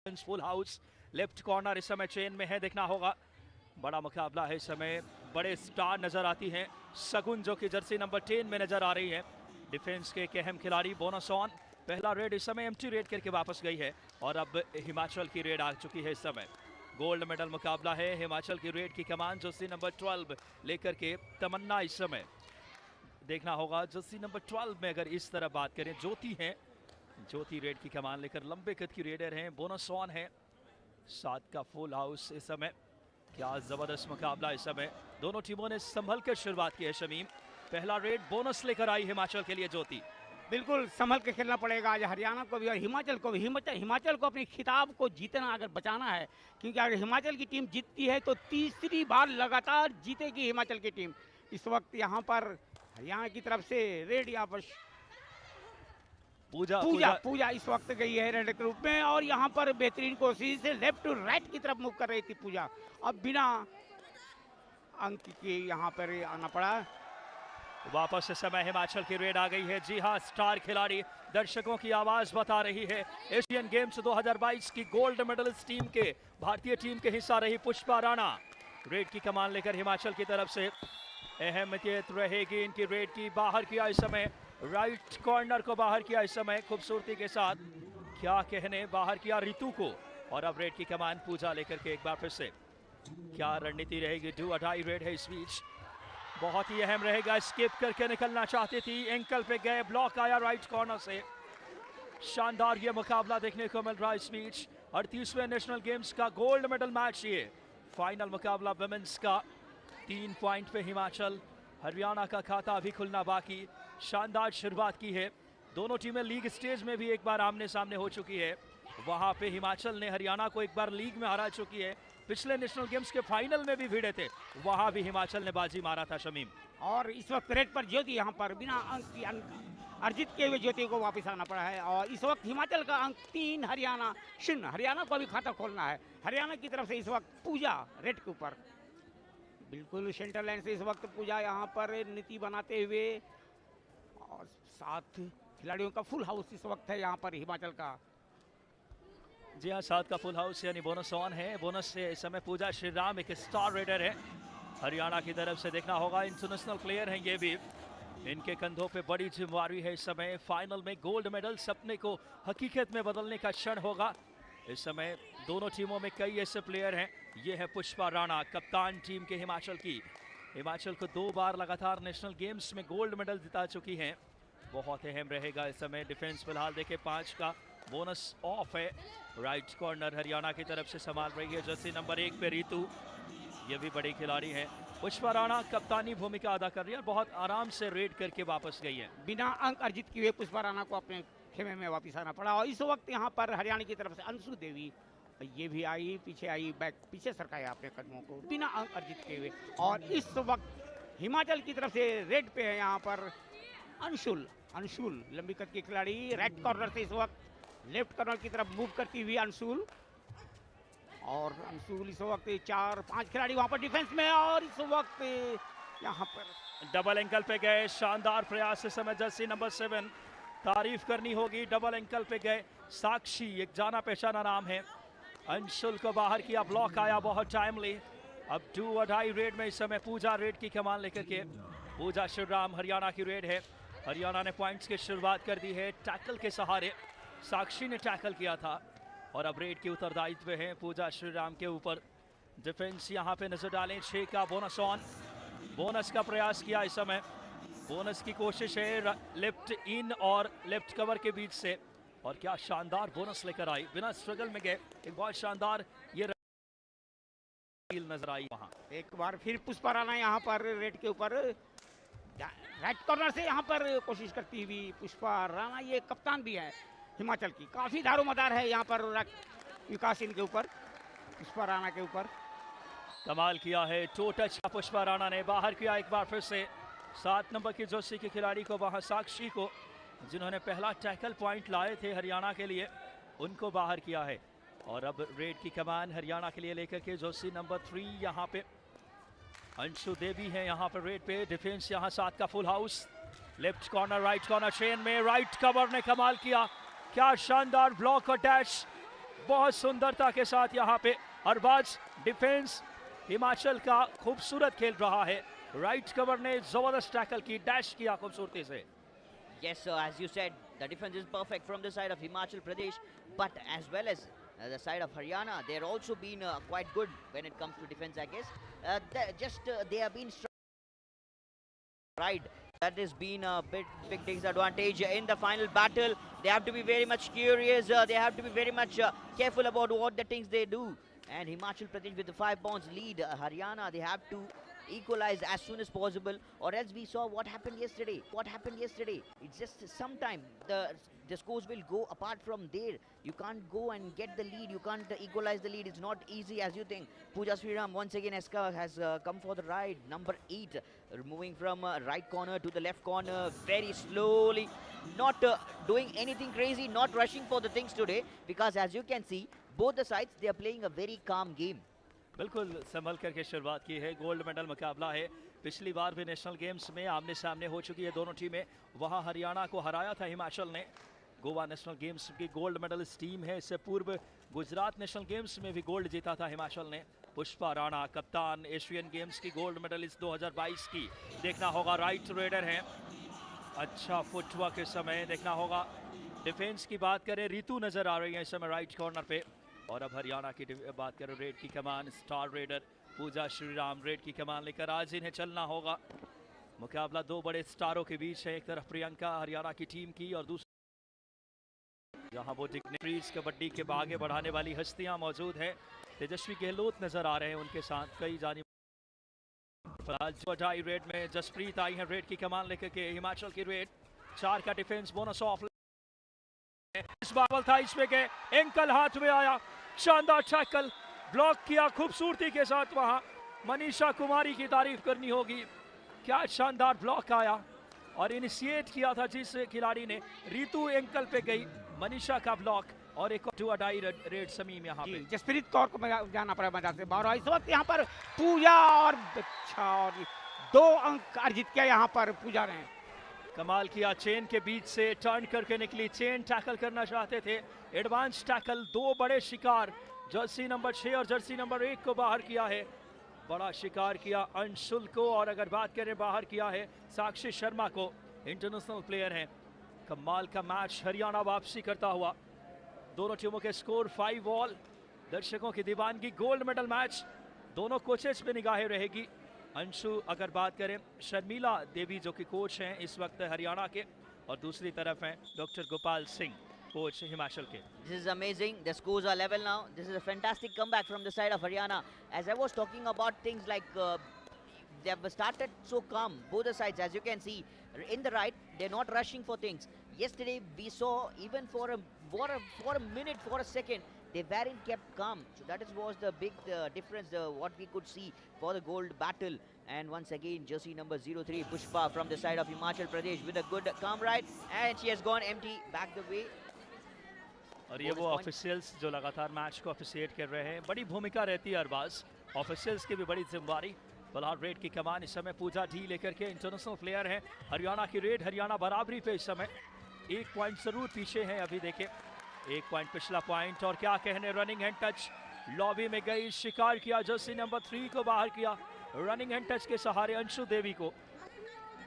Full house left corner इस समय chain में है, देखना होगा। बड़ा मुकाबला है इस समय, बड़े स्टार नजर आती हैं। सगुन जो कि जर्सी नंबर 10 में नजर आ रही है, डिफेंस के एक अहम खिलाड़ी। बोनस ऑन, पहला रेड इस समय एम्प्टी रेड करके वापस गई है और अब हिमाचल की रेड आ चुकी है। इस समय गोल्ड मेडल मुकाबला है, हिमाचल की रेड की कमान जर्सी नंबर 12 लेकर के तमन्ना इस समय। देखना होगा जर्सी नंबर 12 में अगर इस तरह बात करें, ज्योति है, ज्योति रेड की कमान लेकर लंबे कद की रेडर हैं। बोनस ऑन है, 7 का फुल हाउस इस समय। क्या जबरदस्त मुकाबला इस समय, दोनों टीमों ने संभल कर शुरुआत की है। शमीम, पहला रेड बोनस लेकर आई हिमाचल के लिए ज्योति। बिल्कुल संभल के खेलना पड़ेगा आज हरियाणा को भी और हिमाचल को भी। हिमाचल को अपने खिताब को जीतना अगर बचाना है, क्योंकि अगर हिमाचल की टीम जीतती है तो तीसरी बार लगातार जीतेगी हिमाचल की टीम। इस वक्त यहाँ पर हरियाणा की तरफ से रेड यहाँ पर पूजा इस वक्त गई है रेड के रूप में और यहाँ पर बेहतरीन कोशिश से लेफ्ट टू राइट की तरफ मूव कर रही थी पूजा। अब बिना अंक के यहाँ पर आना पड़ा। वापस इस समय हिमाचल की रेड आ गई है। जी हाँ, स्टार खिलाड़ी, दर्शकों की आवाज बता रही है। एशियन गेम्स 2022 की गोल्ड मेडलिस्ट टीम के, भारतीय टीम के हिस्सा रही पुष्पा राणा रेड की कमान लेकर हिमाचल की तरफ से। अहमियत रहेगी इनकी रेड की। बाहर किया इस समय, राइट कॉर्नर को बाहर किया इस समय खूबसूरती के साथ। क्या कहने, बाहर किया रितु को और अब रेड की कमान पूजा लेकर के एक बार फिर से। क्या रणनीति रहेगी, डू और डाई रेड है इस बीच, बहुत ही अहम रहेगा। स्किप करके निकलना चाहती थी, एंकल पे गए, ब्लॉक आया राइट कॉर्नर से। शानदार ये मुकाबला देखने को मिल रहा है इस बीच। 38वें नेशनल गेम्स का गोल्ड मेडल मैच, ये फाइनल मुकाबला वुमेन्स का। 3 पॉइंट पे हिमाचल, हरियाणा का खाता अभी खुलना बाकी। शानदार शुरुआत की है, दोनों टीमें लीग स्टेज में भी एक बार आमने सामने हो चुकी है। वहां पे हिमाचल ने हरियाणा को एक बार लीग में हरा चुकी है। पिछले नेशनल गेम्स के फाइनल में भी भिड़े थे, वहां भी हिमाचल ने बाजी मारा था। शमीम, और इस वक्त रेड पर ज्योति यहाँ पर बिना अंक अर्जित किए हुए ज्योति को वापस आना पड़ा है और इस वक्त हिमाचल का अंक 3, हरियाणा 0। हरियाणा को भी खाता खोलना है। हरियाणा की तरफ से इस वक्त पूजा रेड के ऊपर, बिल्कुल सेंटर लाइन से इस वक्त पूजा यहाँ पर नीति बनाते हुए और 7 खिलाड़ियों का फुल हाउस इस वक्त है यहाँ पर हिमाचल का। जी हाँ, 7 का फुल हाउस यानी बोनस ऑन है। बोनस से इस समय पूजा श्री राम एक स्टार रेडर है हरियाणा की तरफ से। देखना होगा, इंटरनेशनल प्लेयर हैं ये भी, इनके कंधों पे बड़ी जिम्मेदारी है इस समय। फाइनल में गोल्ड मेडल सपने को हकीकत में बदलने का क्षण होगा इस समय। दोनों टीमों में कई ऐसे प्लेयर हैं। ये है पुष्पा राणा, कप्तान टीम के हिमाचल की। हिमाचल को 2 बार लगातार नेशनल गेम्स में गोल्ड मेडल जिता चुकी हैं। बहुत अहम रहेगा इस समय। डिफेंस फिलहाल देखे 5 का बोनस ऑफ है। राइट कॉर्नर हरियाणा की तरफ से संभाल रही है जर्सी नंबर 1 पे रितु, ये भी बड़ी खिलाड़ी है। पुष्पा राणा कप्तानी भूमिका अदा कर रही है, बहुत आराम से रेड करके वापस गई है। बिना अंक अर्जित किए पुष्पा राणा को अपने खेमे में वापस आना पड़ा और इस वक्त यहाँ पर हरियाणा की तरफ से अंशु देवी, ये भी आई, पीछे आई, बैक पीछे सरकाया अपने कदमों को बिना अंक अर्जित किए हुए। और इस वक्त हिमाचल की तरफ से रेड पे है यहाँ पर अंशुल लंबी कद की खिलाड़ी। राइट कॉर्नर से इस वक्त लेफ्ट कॉर्नर की तरफ मूव करती हुई अंशुल, और अंशुल इस वक्त 4-5 खिलाड़ी वहां पर डिफेंस में और इस वक्त यहाँ पर डबल एंकल पे गए। शानदार प्रयास इस समय जर्सी नंबर 7, तारीफ करनी होगी। डबल एंकल पे गए साक्षी, एक जाना पहचाना नाम है। अंशुल को बाहर किया, ब्लॉक आया बहुत टाइमली। अब 2 और डाई रेड में इस समय पूजा रेड की कमान लेकर के। पूजा श्री राम हरियाणा की रेड है। हरियाणा ने पॉइंट्स की शुरुआत कर दी है टैकल के सहारे। साक्षी ने टैकल किया था और अब रेड की उत्तरदायित्व है पूजा श्री राम के ऊपर। डिफेंस यहाँ पे नजर डालें, 6 का बोनस ऑन, बोनस का प्रयास किया इस समय। बोनस की कोशिश है लेफ्ट इन और लेफ्ट कवर के बीच से, और क्या शानदार बोनस लेकर आई, बिना स्ट्रगल में गए। एक बहुत शानदार ये नजर आई वहां। एक बार फिर पुष्पा राणा यहाँ पर रेड के ऊपर राइट कॉर्नर से यहाँ पर कोशिश करती हुई पुष्पा राणा, ये कप्तान भी है हिमाचल की। काफी दारोमदार है यहाँ पर विकास इनके ऊपर, पुष्पा राणा के ऊपर। कमाल किया है, टो टच पुष्पा राणा ने। बाहर किया एक बार फिर से 7 नंबर की जर्सी की खिलाड़ी को, वहां साक्षी को, जिन्होंने पहला टैकल पॉइंट लाए थे हरियाणा के लिए, उनको बाहर किया है। और अब रेड की कमान हरियाणा के लिए लेकर के जर्सी नंबर 3 यहाँ पे अंशु देवी है यहाँ पर रेड पे। डिफेंस यहाँ 7 का full house, left corner right corner chain में, राइट कवर ने कमाल किया। क्या शानदार ब्लॉक और डैश, बहुत सुंदरता के साथ यहाँ पे अरबाज डिफेंस हिमाचल का खूबसूरत खेल रहा है। राइट कवर ने जबरदस्त टैकल की, डैश किया खूबसूरती से। Yes, sir, as you said, the defense is perfect from the side of Himachal Pradesh, but as well as the side of Haryana, they're also been quite good when it comes to defense, I guess. They have been right. That has been a big disadvantage in the final battle. They have to be very much curious. They have to be very much careful about what the things they do. And Himachal Pradesh with the 5 points lead, Haryana, they have to equalize as soon as possible, or else we saw what happened yesterday. It's just sometime the scores will go apart from there. You can't go and get the lead, you can't equalize the lead. It's not easy as you think. Pooja Sriram once again has come for the ride. Number 8, moving from right corner to the left corner very slowly, not doing anything crazy, not rushing for the things today, because as you can see, both the sides, they are playing a very calm game. बिल्कुल संभल करके शुरुआत की है। Gold medal मुकाबला है। पिछली बार भी national games में आमने सामने हो चुकी है दोनों टीमें। वहां हरियाणा को हराया था हिमाचल ने। गोवा नेशनल गेम्स की गोल्ड मेडलिस्ट टीम है। इससे पूर्व गुजरात नेशनल गेम्स में भी गोल्ड जीता था हिमाचल ने। पुष्पा राणा कप्तान, एशियन गेम्स की गोल्ड मेडलिस्ट 2022 की। देखना होगा, राइट रेडर हैं। अच्छा फुटवर्क के समय देखना होगा। डिफेंस की बात करें, रितु नजर आ रही है इस समय राइट कॉर्नर पे। और अब हरियाणा की बात करें, रेड की कमान स्टार रेडर पूजा श्रीराम रेड की कमान लेकर आज इन्हें चलना होगा। मुकाबला दो बड़े स्टारों के बीच है। एक तरफ प्रियंका हरियाणा की टीम की, और दूसरी जहां वो डिग्निटरीज कबड्डी के आगे बढ़ाने वाली हस्तियां मौजूद है। तेजस्वी गहलोत नजर आ रहे हैं उनके साथ। कई जानी फिलहाल रेड में जसप्रीत आई है रेड की कमान लेकर के। हिमाचल की रेड 4 का डिफेंस बोनस ऑफ। इस बाबल था इसमें के एंकल हाथ में आया, शानदार टैकल ब्लॉक किया खूबसूरती के साथ। वहां मनीषा कुमारी की तारीफ करनी होगी, क्या शानदार ब्लॉक आया और इनिशिएट किया था जिस खिलाड़ी ने। रितु एंकल पे गई, मनीषा का ब्लॉक, और एक डाई रेड समीम यहाँ पे। जसप्रीत कौर को जाना पड़ा मैदान से बाहर। इस वक्त यहाँ पर पूजा और 2 अंक अर्जित किया यहाँ पर पूजा ने। कमाल किया, चेन के बीच से टर्न करके निकली, चेन टैकल करना चाहते थे। एडवांस टैकल, 2 बड़े शिकार, जर्सी नंबर 6 और जर्सी नंबर 1 को बाहर किया है। बड़ा शिकार किया अंशुल को, और अगर बात करें बाहर किया है साक्षी शर्मा को, इंटरनेशनल प्लेयर हैं। कमाल का मैच, हरियाणा वापसी करता हुआ। दोनों टीमों के स्कोर 5 ऑल। दर्शकों की दीवानगी, गोल्ड मेडल मैच। दोनों कोचेस पे निगाहें रहेगी। अंशु अगर बात करें, शर्मिला देवी जो कि कोच हैं इस वक्त हरियाणा के, और दूसरी तरफ हैं डॉक्टर गोपाल सिंह, कोच हिमाचल के। This is amazing. The scores are level now. This is a fantastic comeback from the side of Haryana. As I was talking about things like they have started so calm, both the sides. As you can see, in the right, they're not rushing for things. Yesterday, we saw even for a minute, for a second, they weren't kept calm. So that was the big difference, what we could see for the gold battle. And once again, jersey number 03, Pushpa from the side of Himachal Pradesh with a good calm ride. And she has gone empty back the way. और ये वो officials जो लगातार match को officiate कर रहे हैं, बड़ी भूमिका रहती है अरबाज, ऑफिशियल्स की भी बड़ी जिम्मेदारी। फिलहाल रेड की कमान इस समय पूजा डी लेकर के, इंटरनेशनल प्लेयर हैं हरियाणा की रेड। हरियाणा बराबरी पे इस समय 1 पॉइंट जरूर पीछे है। अभी देखें 1 पॉइंट पिछला पॉइंट, और क्या कहने, रनिंग हैंड टच लॉबी में गई, शिकार किया, जर्सी नंबर 3 को बाहर किया रनिंग हैंड टच के सहारे अंशु देवी को।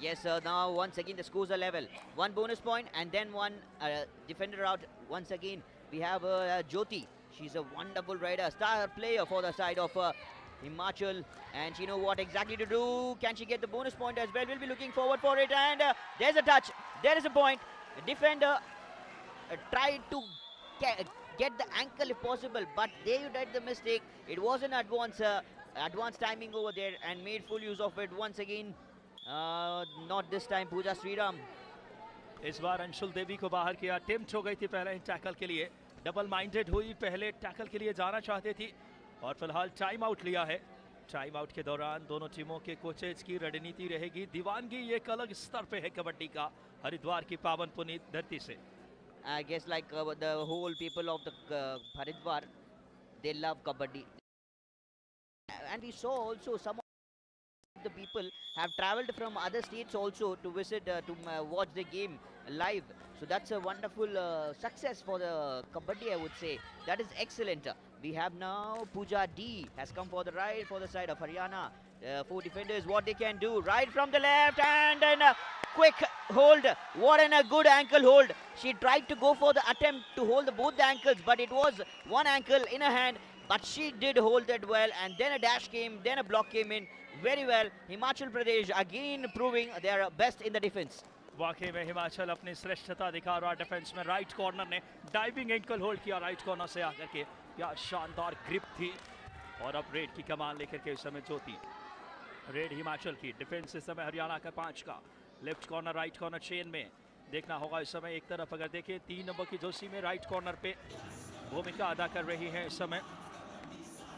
Yes, sir. Now once again the scores are level. 1 bonus point and then 1 defender out. Once again we have Jyoti. She's a wonderful rider, star player for the side of Himachal, and she knows what exactly to do. Can she get the bonus point as well? We'll be looking forward for it. And there's a touch. There is a point. The defender tried to get the ankle if possible, but there you did the mistake. It was an advanced timing over there and made full use of it. Once again, not this time, Pooja Sriram. इस बार अंशुल देवी को बाहर किया, attempt हो गई थी पहले tackle के लिए, डबल माइंडेड हुई, पहले टैकल के लिए जाना चाहती थी, और फिलहाल टाइम आउट लिया है। टाइम आउट के दौरान दोनों टीमों के कोचेज की रणनीति रहेगी। दीवानगी एक अलग स्तर पे है कबड्डी का, हरिद्वार की पावन पुनीत धरती से। I guess like the whole people of the Haridwar, they love kabaddi, and we saw also some of the people have travelled from other states also to visit to watch the game live. So that's a wonderful success for the Kabaddi, I would say. That is excellent. We have now Pooja D has come for the right for the side of Haryana. 4 defenders, what they can do. Right from the left and then a quick hold. What a good ankle hold. She tried to go for the attempt to hold both the ankles, but it was one ankle in her hand. But she did hold it well, and then a dash came, then a block came in very well. Himachal Pradesh again proving they are best in the defense. वाकई में हिमाचल अपनी श्रेष्ठता दिखा रहा defence में। Right corner ने diving ankle hold किया right corner से आकर के, क्या शानदार ग्रिप थी। और अब रेड की कमान लेकर के इस समय ज्योति। रेड हिमाचल की डिफेंस इस समय हरियाणा का 5 का। Left corner right corner chain में देखना होगा इस समय। एक तरफ अगर देखें 3 नंबर की जोशी में राइट कॉर्नर पे भूमिका अदा कर रही है इस समय।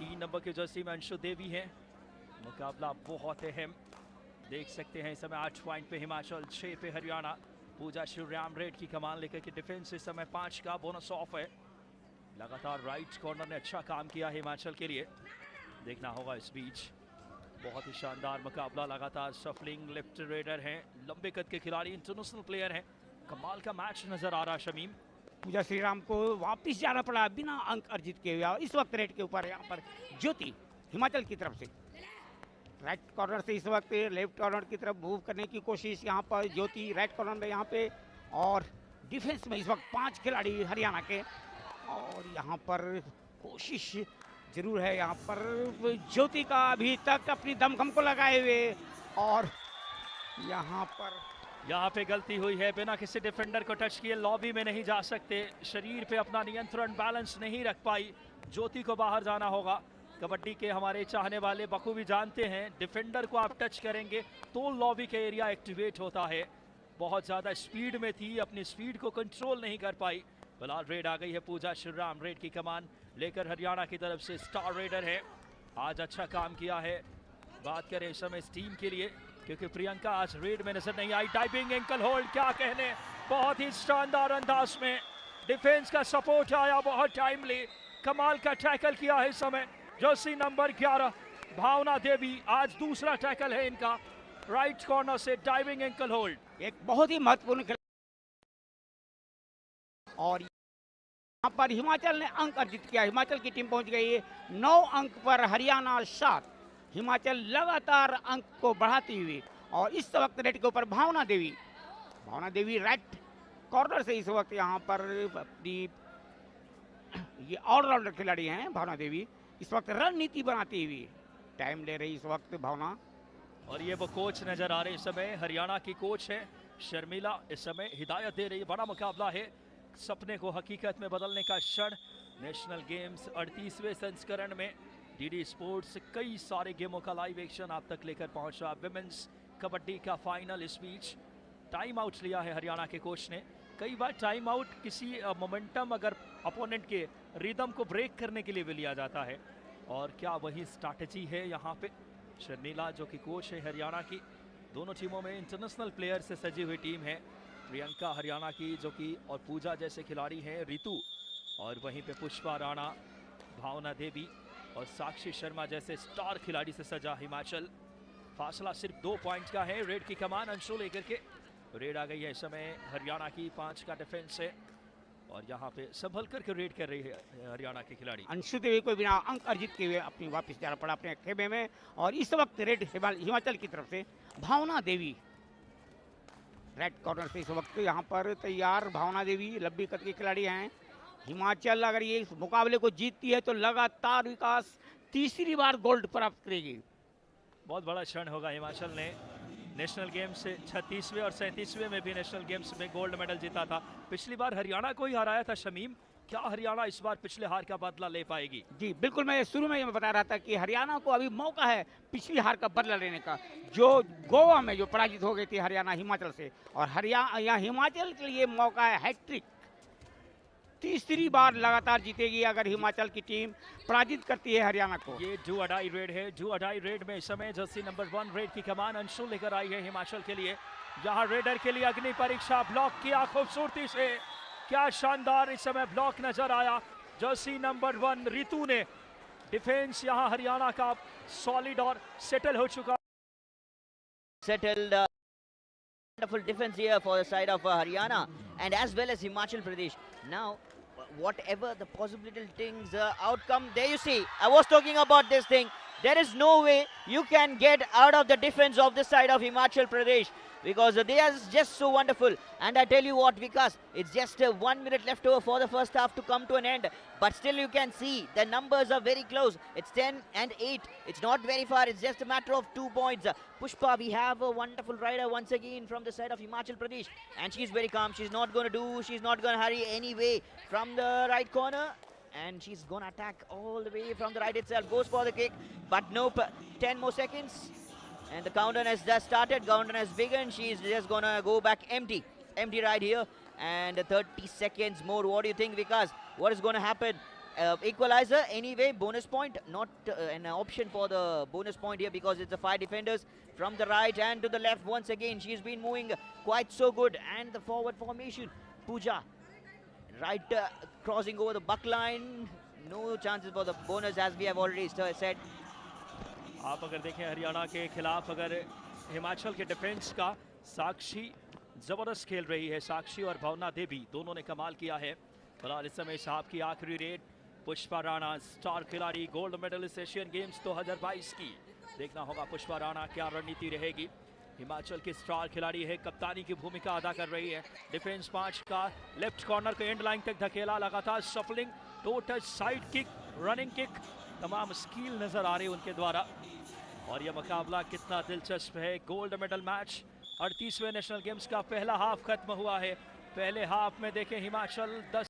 3 नंबर की जर्सी में अंशु देवी है। मुकाबला बहुत अहम देख सकते हैं इस समय। 8 पॉइंट पे हिमाचल, 6 पे हरियाणा। पूजा शिवराम रेड की कमान लेकर के डिफेंस इस समय 5 का, बोनस ऑफ है। लगातार राइट कॉर्नर ने अच्छा काम किया हिमाचल के लिए। देखना होगा इस बीच बहुत ही शानदार मुकाबला। लगातार सफलिंग लेफ्ट रेडर हैं, लंबे कद के खिलाड़ी, इंटरनेशनल प्लेयर हैं। कमाल का मैच नजर आ रहा शमीम। पूजा श्रीराम को वापस जाना पड़ा बिना अंक अर्जित किए हुए। इस वक्त रेड के ऊपर यहाँ पर ज्योति हिमाचल की तरफ से राइट कॉर्नर से इस वक्त लेफ्ट कॉर्नर की तरफ मूव करने की कोशिश यहाँ पर ज्योति राइट कॉर्नर में यहाँ पे। और डिफेंस में इस वक्त 5 खिलाड़ी हरियाणा के। और यहाँ पर कोशिश जरूर है यहाँ पर ज्योति का अभी तक अपनी दमखम को लगाए हुए। और यहाँ पे गलती हुई है, बिना किसी डिफेंडर को टच किए लॉबी में नहीं जा सकते। शरीर पे अपना नियंत्रण बैलेंस नहीं रख पाई ज्योति को, बाहर जाना होगा। कबड्डी के हमारे चाहने वाले बखूबी जानते हैं डिफेंडर को आप टच करेंगे तो लॉबी का एरिया एक्टिवेट होता है। बहुत ज़्यादा स्पीड में थी, अपनी स्पीड को कंट्रोल नहीं कर पाई। फिलहाल रेड आ गई है पूजा श्रीराम रेड की कमान लेकर हरियाणा की तरफ से। स्टार रेडर है, आज अच्छा काम किया है। बात करें इस समय इस टीम के लिए, क्योंकि प्रियंका आज रेड में नजर नहीं आई। डाइविंग एंकल होल्ड, क्या कहने, बहुत ही शानदार अंदाज में डिफेंस का सपोर्ट आया, बहुत टाइमली। कमाल का टैकल किया है इस समय जर्सी नंबर 11 भावना देवी। आज दूसरा टैकल है इनका राइट कॉर्नर से, डाइविंग एंकल होल्ड। एक बहुत ही महत्वपूर्ण खेल। और यहाँ पर हिमाचल ने अंक अर्जित किया। हिमाचल की टीम पहुंच गई है 9 अंक पर, हरियाणा 7। हिमाचल लगातार अंक को बढ़ाती हुई। और इस वक्त रेड के ऊपर भावना देवी राइट कॉर्नर से इस वक्त यहाँ पर अपनी ये ऑलराउंडर खिलाड़ी हैं भावना देवी। इस वक्त रणनीति बनाती हुई टाइम ले रही इस वक्त भावना। और ये वो कोच नजर आ रहे इस समय, हरियाणा की कोच है शर्मिला, इस समय हिदायत दे रही। बड़ा मुकाबला है, सपने को हकीकत में बदलने का क्षण। नेशनल गेम्स 38वें संस्करण में डीडी स्पोर्ट्स कई सारे गेमों का लाइव एक्शन आप तक लेकर पहुंचा। विमेंस कबड्डी का फाइनल। इस बीच टाइम आउट लिया है हरियाणा के कोच ने। कई बार टाइम आउट किसी मोमेंटम अगर अपोनेंट के रिदम को ब्रेक करने के लिए भी लिया जाता है। और क्या वही स्ट्रैटेजी है यहाँ पे। शर्मिला जो कि कोच है हरियाणा की, दोनों टीमों में इंटरनेशनल प्लेयर से सजी हुई टीम है। प्रियंका हरियाणा की जो कि, और पूजा जैसे खिलाड़ी हैं, रितु, और वहीं पे पुष्पा राणा, भावना देवी और साक्षी शर्मा जैसे स्टार खिलाड़ी से सजा हिमाचल। फासला सिर्फ 2 पॉइंट का है। रेड की कमान अंशु लेकर के रेड आ गई है इस समय हरियाणा की। 5 का डिफेंस है और यहाँ पे संभल करके रेड कर रही है हरियाणा के खिलाड़ी। अंशु देवी को बिना अंक अर्जित किए हुए अपनी वापस जाना पड़ा अपने खेमे में। और इस वक्त रेड हिमाचल की तरफ से भावना देवी रेड कॉर्नर से इस वक्त यहाँ पर तैयार। भावना देवी लंबी कद की खिलाड़ी हैं। हिमाचल अगर ये इस मुकाबले को जीतती है तो लगातार विकास 3री बार गोल्ड प्राप्त करेगी। बहुत बड़ा क्षण होगा। हिमाचल ने नेशनल गेम्स से 36वें और 37वें में भी नेशनल गेम्स में गोल्ड मेडल जीता था। पिछली बार हरियाणा को ही हराया था शमीम। क्या हरियाणा इस बार पिछले हार का बदला ले पाएगी? जी बिल्कुल, मैं शुरू में ये बता रहा था कि हरियाणा को अभी मौका है पिछली हार का बदला लेने का, जो गोवा में जो पराजित हो गई थी हरियाणा हिमाचल से। और हरियाणा या हिमाचल के लिए मौका है हैट्रिक। 3री बार लगातार जीतेगी अगर हिमाचल की टीम पराजित करती है हरियाणा को। ये डू अडाई रेड है। डू अडाई रेड में इस समय जर्सी नंबर 1 रेड की कमान अंशु लेकर आई है हिमाचल के लिए। यहाँ रेडर के लिए अग्नि परीक्षा ब्लॉक किया खूबसूरती से। क्या शानदार इस समय ब्लॉक नजर आया जर्सी नंबर 1 रितु ने। डिफेंस यहाँ हरियाणा का सॉलिड और सेटल हो चुका। Settled Wonderful defense here for the side of Haryana and as well as Himachal Pradesh. Now, whatever the possible things outcome, there you see, I was talking about this thing. There is no way you can get out of the defense of this side of Himachal Pradesh because they are just so wonderful. And I tell you what, Vikas, it's just 1 minute left over for the first half to come to an end. But still you can see the numbers are very close. It's 10 and 8. It's not very far. It's just a matter of 2 points. Pushpa, we have a wonderful rider once again from the side of Himachal Pradesh. And she's very calm. She's not going to hurry anyway from the right corner. And she's going to attack all the way from the right itself. Goes for the kick. But nope. 10 more seconds. And the countdown has just started. Countdown has begun. She's just going to go back empty. Empty right here. And 30 seconds more. What do you think, Vikas? What is going to happen? Equalizer anyway. Bonus point. Not an option for the bonus point here because it's the 5 defenders from the right and to the left. Once again, she's been moving quite so good. And the forward formation. Pooja. Right crossing over the buck line. No chances for the bonus as we have already said. आप अगर देखें हरियाणा के खिलाफ अगर हिमाचल के defence का साक्षी जबरदस्त खेल रही है। साक्षी और भावना देवी दोनों ने कमाल किया है। फिलहाल इस समय साहब की आखिरी रेड पुष्पा राणा स्टार खिलाड़ी गोल्ड मेडलिस्ट एशियन गेम्स 2022 की। देखना होगा पुष्पा राणा क्या रणनीति रहेगी। हिमाचल की स्टार खिलाड़ी है, कप्तानी की भूमिका अदा कर रही है। डिफेंस 5 का लेफ्ट कॉर्नर को एंड लाइन तक धकेला, लगातार shuffling, to touch, side kick, running kick, तमाम स्किल नजर आ रही है उनके द्वारा। और यह मुकाबला कितना दिलचस्प है। गोल्ड मेडल मैच 38वें नेशनल गेम्स का पहला हाफ खत्म हुआ है। पहले हाफ में देखें हिमाचल 10